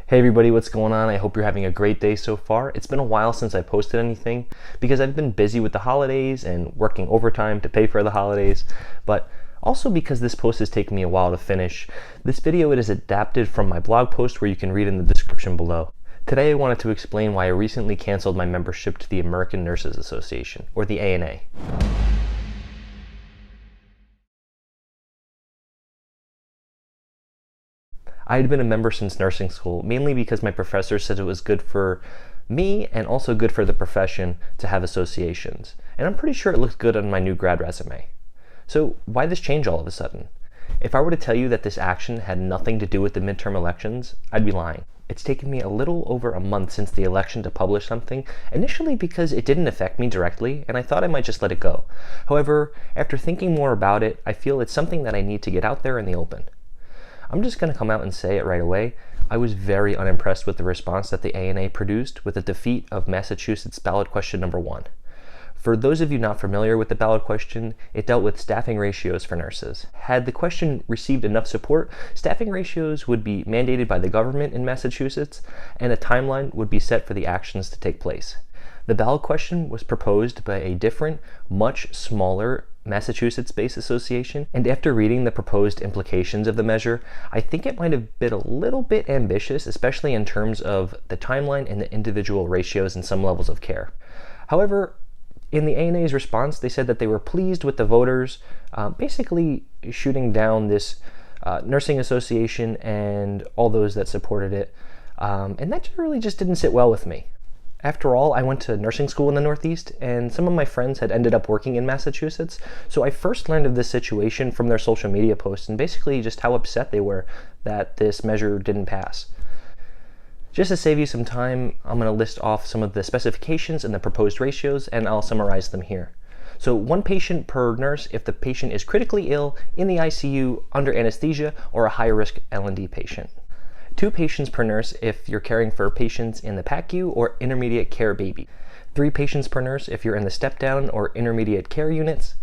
Hey everybody, what's going on? I hope you're having a great day so far. It's been a while since I posted anything because I've been busy with the holidays and working overtime to pay for the holidays, but also because this post has taken me a while to finish. This video is adapted from my blog post where you can read in the description below. Today I wanted to explain why I recently canceled my membership to the American Nurses Association, or the ANA. I had been a member since nursing school, mainly because my professor said it was good for me and also good for the profession to have associations. And I'm pretty sure it looks good on my new grad resume. So why this change all of a sudden? If I were to tell you that this action had nothing to do with the midterm elections, I'd be lying. It's taken me a little over a month since the election to publish something, initially because it didn't affect me directly, and I thought I might just let it go. However, after thinking more about it, I feel it's something that I need to get out there in the open. I'm just going to come out and say it right away. I was very unimpressed with the response that the ANA produced with the defeat of Massachusetts ballot question number 1. For those of you not familiar with the ballot question, it dealt with staffing ratios for nurses. Had the question received enough support, staffing ratios would be mandated by the government in Massachusetts, and a timeline would be set for the actions to take place. The ballot question was proposed by a different, much smaller Massachusetts-based association, and after reading the proposed implications of the measure, I think it might have been a little bit ambitious, especially in terms of the timeline and the individual ratios in some levels of care. However, in the ANA's response, they said that they were pleased with the voters basically shooting down this nursing association and all those that supported it, and that really just didn't sit well with me. After all, I went to nursing school in the Northeast, and some of my friends had ended up working in Massachusetts, so I first learned of this situation from their social media posts and basically just how upset they were that this measure didn't pass. Just to save you some time, I'm going to list off some of the specifications and the proposed ratios, and I'll summarize them here. So 1 patient per nurse if the patient is critically ill, in the ICU, under anesthesia, or a high-risk L&D patient. 2 patients per nurse if you're caring for patients in the PACU or intermediate care baby. 3 patients per nurse if you're in the step-down or intermediate care units.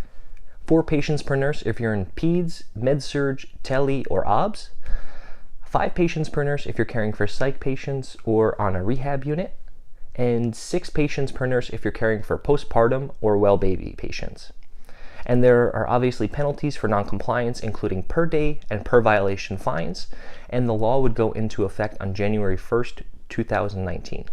4 patients per nurse if you're in peds, med-surg, tele, or OBS. 5 patients per nurse if you're caring for psych patients or on a rehab unit. And 6 patients per nurse if you're caring for postpartum or well baby patients. And there are obviously penalties for noncompliance, including per day and per violation fines, and the law would go into effect on January 1st, 2019.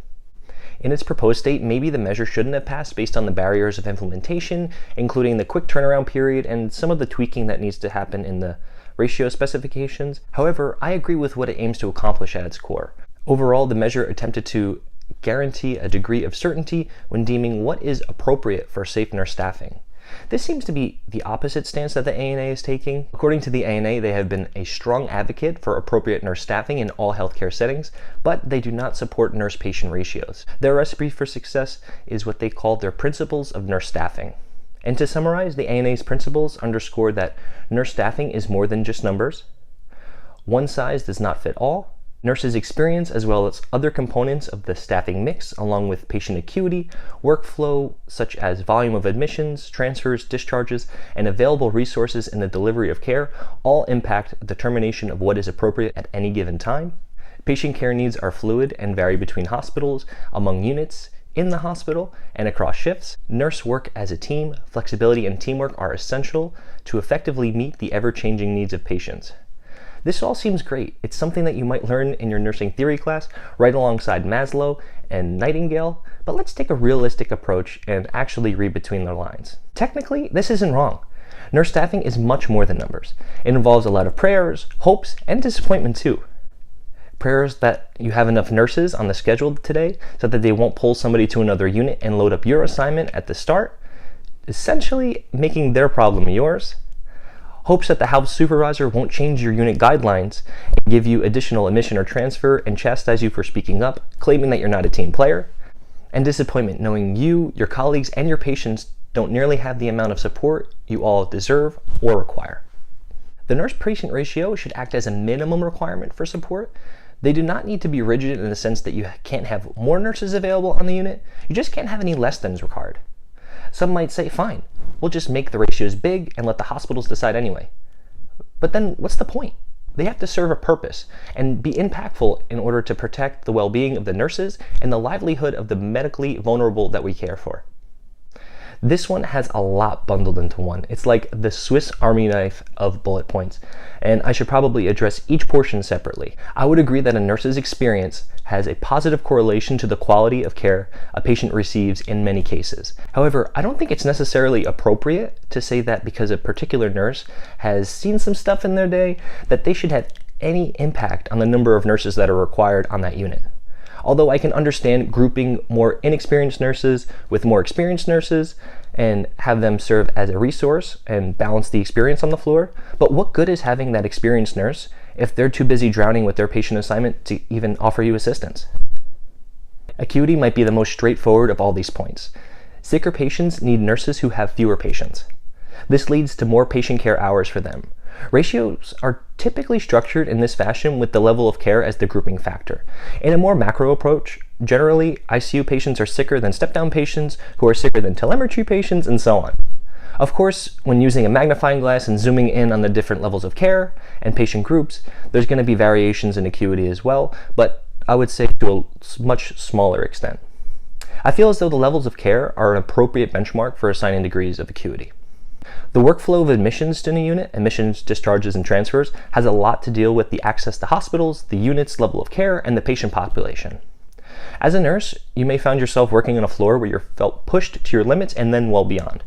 In its proposed state, maybe the measure shouldn't have passed based on the barriers of implementation, including the quick turnaround period and some of the tweaking that needs to happen in the ratio specifications. However, I agree with what it aims to accomplish at its core. Overall, the measure attempted to guarantee a degree of certainty when deeming what is appropriate for safe nurse staffing. This seems to be the opposite stance that the ANA is taking. According to the ANA, they have been a strong advocate for appropriate nurse staffing in all healthcare settings, but they do not support nurse-patient ratios. Their recipe for success is what they call their principles of nurse staffing. And to summarize, the ANA's principles underscore that nurse staffing is more than just numbers. One size does not fit all. Nurses' experience as well as other components of the staffing mix, along with patient acuity, workflow such as volume of admissions, transfers, discharges, and available resources in the delivery of care, all impact determination of what is appropriate at any given time. Patient care needs are fluid and vary between hospitals, among units, in the hospital, and across shifts. Nurse work as a team, flexibility and teamwork are essential to effectively meet the ever-changing needs of patients. This all seems great. It's something that you might learn in your nursing theory class right alongside Maslow and Nightingale, but let's take a realistic approach and actually read between the lines. Technically, this isn't wrong. Nurse staffing is much more than numbers. It involves a lot of prayers, hopes, and disappointment too. Prayers that you have enough nurses on the schedule today so that they won't pull somebody to another unit and load up your assignment at the start, essentially making their problem yours. Hopes that the house supervisor won't change your unit guidelines and give you additional admission or transfer and chastise you for speaking up, claiming that you're not a team player. And disappointment knowing you, your colleagues, and your patients don't nearly have the amount of support you all deserve or require. The nurse-patient ratio should act as a minimum requirement for support. They do not need to be rigid in the sense that you can't have more nurses available on the unit. You just can't have any less than is required. Some might say, fine, we'll just make the ratios big and let the hospitals decide anyway. But then what's the point? They have to serve a purpose and be impactful in order to protect the well-being of the nurses and the livelihood of the medically vulnerable that we care for. This one has a lot bundled into one. It's like the Swiss Army knife of bullet points, and I should probably address each portion separately. I would agree that a nurse's experience has a positive correlation to the quality of care a patient receives in many cases. However, I don't think it's necessarily appropriate to say that because a particular nurse has seen some stuff in their day, that they should have any impact on the number of nurses that are required on that unit. Although I can understand grouping more inexperienced nurses with more experienced nurses and have them serve as a resource and balance the experience on the floor, but what good is having that experienced nurse if they're too busy drowning with their patient assignment to even offer you assistance? Acuity might be the most straightforward of all these points. Sicker patients need nurses who have fewer patients. This leads to more patient care hours for them. Ratios are typically structured in this fashion with the level of care as the grouping factor. In a more macro approach, generally, ICU patients are sicker than step-down patients, who are sicker than telemetry patients, and so on. Of course, when using a magnifying glass and zooming in on the different levels of care and patient groups, there's going to be variations in acuity as well, but I would say to a much smaller extent. I feel as though the levels of care are an appropriate benchmark for assigning degrees of acuity. The workflow of admissions to a unit, admissions, discharges, and transfers, has a lot to deal with the access to hospitals, the unit's level of care, and the patient population. As a nurse, you may find yourself working on a floor where you're felt pushed to your limits and then well beyond.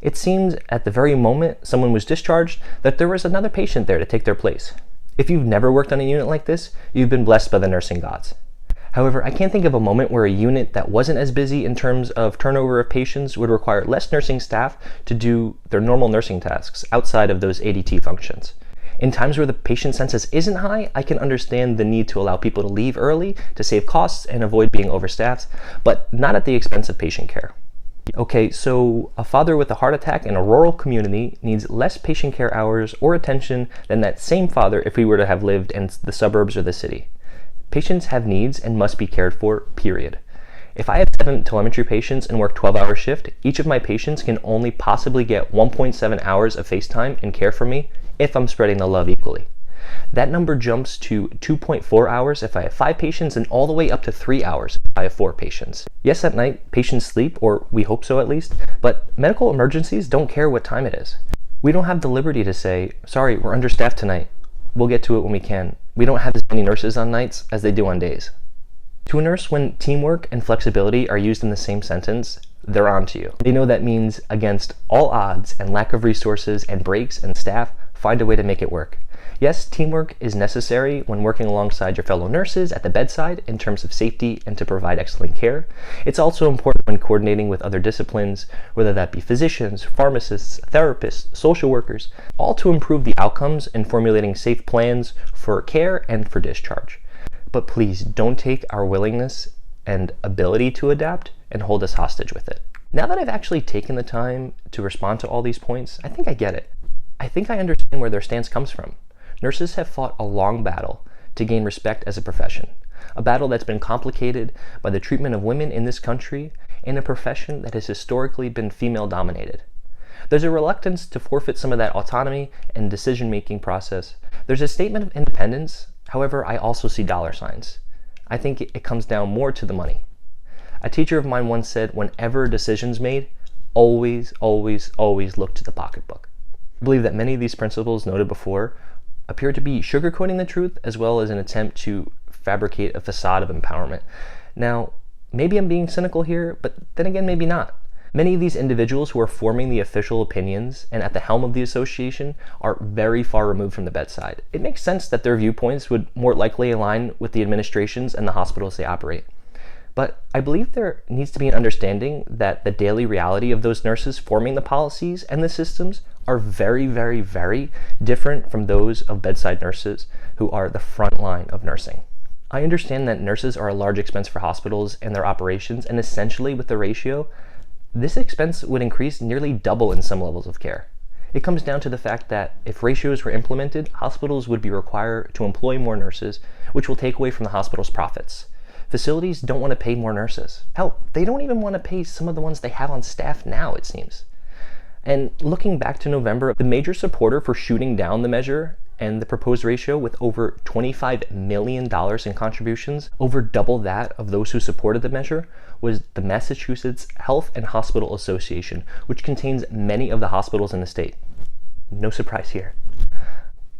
It seems at the very moment someone was discharged that there was another patient there to take their place. If you've never worked on a unit like this, you've been blessed by the nursing gods. However, I can't think of a moment where a unit that wasn't as busy in terms of turnover of patients would require less nursing staff to do their normal nursing tasks outside of those ADT functions. In times where the patient census isn't high, I can understand the need to allow people to leave early to save costs and avoid being overstaffed, but not at the expense of patient care. Okay, so a father with a heart attack in a rural community needs less patient care hours or attention than that same father if he were to have lived in the suburbs or the city. Patients have needs and must be cared for, period. If I have 7 telemetry patients and work 12-hour shift, each of my patients can only possibly get 1.7 hours of face time and care from me if I'm spreading the love equally. That number jumps to 2.4 hours if I have 5 patients and all the way up to 3 hours if I have 4 patients. Yes, at night, patients sleep, or we hope so at least, but medical emergencies don't care what time it is. We don't have the liberty to say, sorry, we're understaffed tonight. We'll get to it when we can. We don't have as many nurses on nights as they do on days. To a nurse, when teamwork and flexibility are used in the same sentence, they're on to you. They know that means against all odds and lack of resources and breaks and staff, find a way to make it work. Yes, teamwork is necessary when working alongside your fellow nurses at the bedside in terms of safety and to provide excellent care. It's also important when coordinating with other disciplines, whether that be physicians, pharmacists, therapists, social workers, all to improve the outcomes in formulating safe plans for care and for discharge. But please don't take our willingness and ability to adapt and hold us hostage with it. Now that I've actually taken the time to respond to all these points, I think I get it. I think I understand where their stance comes from. Nurses have fought a long battle to gain respect as a profession, a battle that's been complicated by the treatment of women in this country in a profession that has historically been female-dominated. There's a reluctance to forfeit some of that autonomy and decision-making process. There's a statement of independence, however, I also see dollar signs. I think it comes down more to the money. A teacher of mine once said, whenever a decision's made, always, always, always look to the pocketbook. I believe that many of these principles noted before appear to be sugarcoating the truth as well as an attempt to fabricate a facade of empowerment. Now, maybe I'm being cynical here, but then again, maybe not. Many of these individuals who are forming the official opinions and at the helm of the association are very far removed from the bedside. It makes sense that their viewpoints would more likely align with the administrations and the hospitals they operate. But I believe there needs to be an understanding that the daily reality of those nurses forming the policies and the systems are very, very, very different from those of bedside nurses who are the front line of nursing. I understand that nurses are a large expense for hospitals and their operations, and essentially with the ratio, this expense would increase nearly double in some levels of care. It comes down to the fact that if ratios were implemented, hospitals would be required to employ more nurses, which will take away from the hospital's profits. Facilities don't want to pay more nurses. Hell, they don't even want to pay some of the ones they have on staff now, it seems. And looking back to November, the major supporter for shooting down the measure And the proposed ratio, with over $25 million in contributions, over double that of those who supported the measure, was the Massachusetts Health and Hospital Association, which contains many of the hospitals in the state. No surprise here.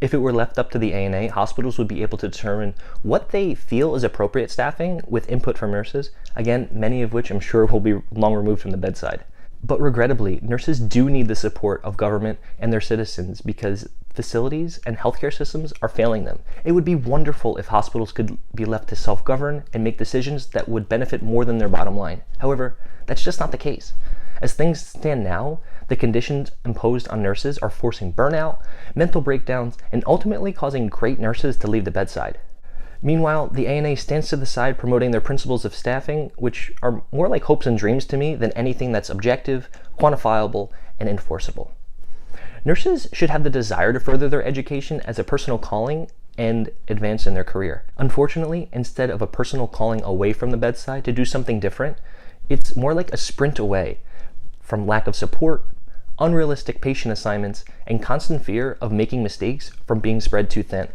If it were left up to the ANA, hospitals would be able to determine what they feel is appropriate staffing with input from nurses, again, many of which I'm sure will be long removed from the bedside. But regrettably, nurses do need the support of government and their citizens because facilities and healthcare systems are failing them. It would be wonderful if hospitals could be left to self-govern and make decisions that would benefit more than their bottom line. However, that's just not the case. As things stand now, the conditions imposed on nurses are forcing burnout, mental breakdowns, and ultimately causing great nurses to leave the bedside. Meanwhile, the ANA stands to the side promoting their principles of staffing, which are more like hopes and dreams to me than anything that's objective, quantifiable, and enforceable. Nurses should have the desire to further their education as a personal calling and advance in their career. Unfortunately, instead of a personal calling away from the bedside to do something different, it's more like a sprint away from lack of support, unrealistic patient assignments, and constant fear of making mistakes from being spread too thin.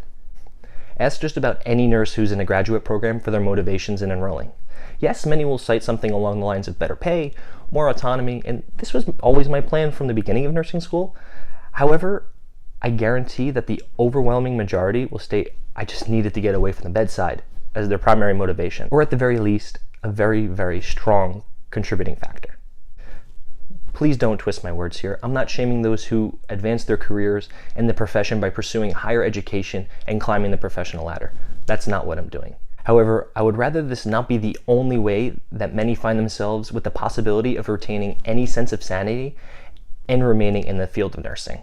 Ask just about any nurse who's in a graduate program for their motivations in enrolling. Yes, many will cite something along the lines of better pay, more autonomy, and this was always my plan from the beginning of nursing school. However, I guarantee that the overwhelming majority will state, I just needed to get away from the bedside as their primary motivation, or at the very least, a very, very strong contributing factor. Please don't twist my words here. I'm not shaming those who advance their careers in the profession by pursuing higher education and climbing the professional ladder. That's not what I'm doing. However, I would rather this not be the only way that many find themselves with the possibility of retaining any sense of sanity and remaining in the field of nursing.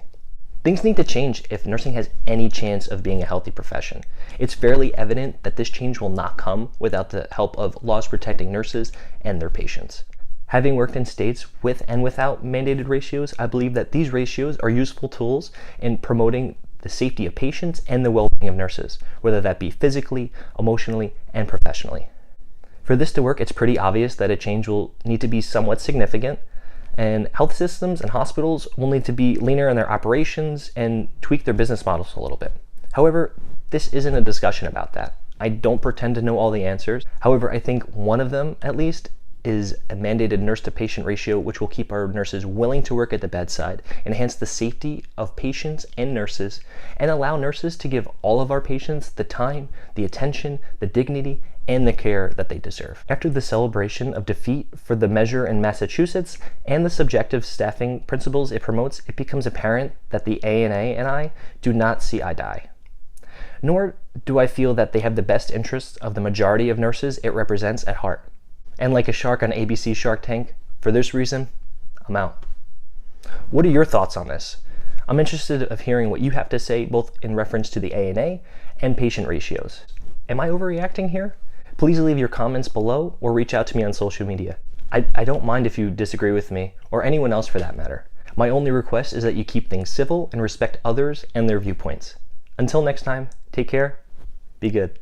Things need to change if nursing has any chance of being a healthy profession. It's fairly evident that this change will not come without the help of laws protecting nurses and their patients. Having worked in states with and without mandated ratios, I believe that these ratios are useful tools in promoting the safety of patients and the well-being of nurses, whether that be physically, emotionally, and professionally. For this to work, it's pretty obvious that a change will need to be somewhat significant, and health systems and hospitals will need to be leaner in their operations and tweak their business models a little bit. However, this isn't a discussion about that. I don't pretend to know all the answers. However, I think one of them, at least, is a mandated nurse-to-patient ratio, which will keep our nurses willing to work at the bedside, enhance the safety of patients and nurses, and allow nurses to give all of our patients the time, the attention, the dignity, and the care that they deserve. After the celebration of defeat for the measure in Massachusetts and the subjective staffing principles it promotes, it becomes apparent that the ANA and I do not see eye to eye. Nor do I feel that they have the best interests of the majority of nurses it represents at heart. And like a shark on ABC Shark Tank, for this reason, I'm out. What are your thoughts on this? I'm interested of hearing what you have to say, both in reference to the ANA and patient ratios. Am I overreacting here? Please leave your comments below or reach out to me on social media. I don't mind if you disagree with me, or anyone else for that matter. My only request is that you keep things civil and respect others and their viewpoints. Until next time, take care, be good.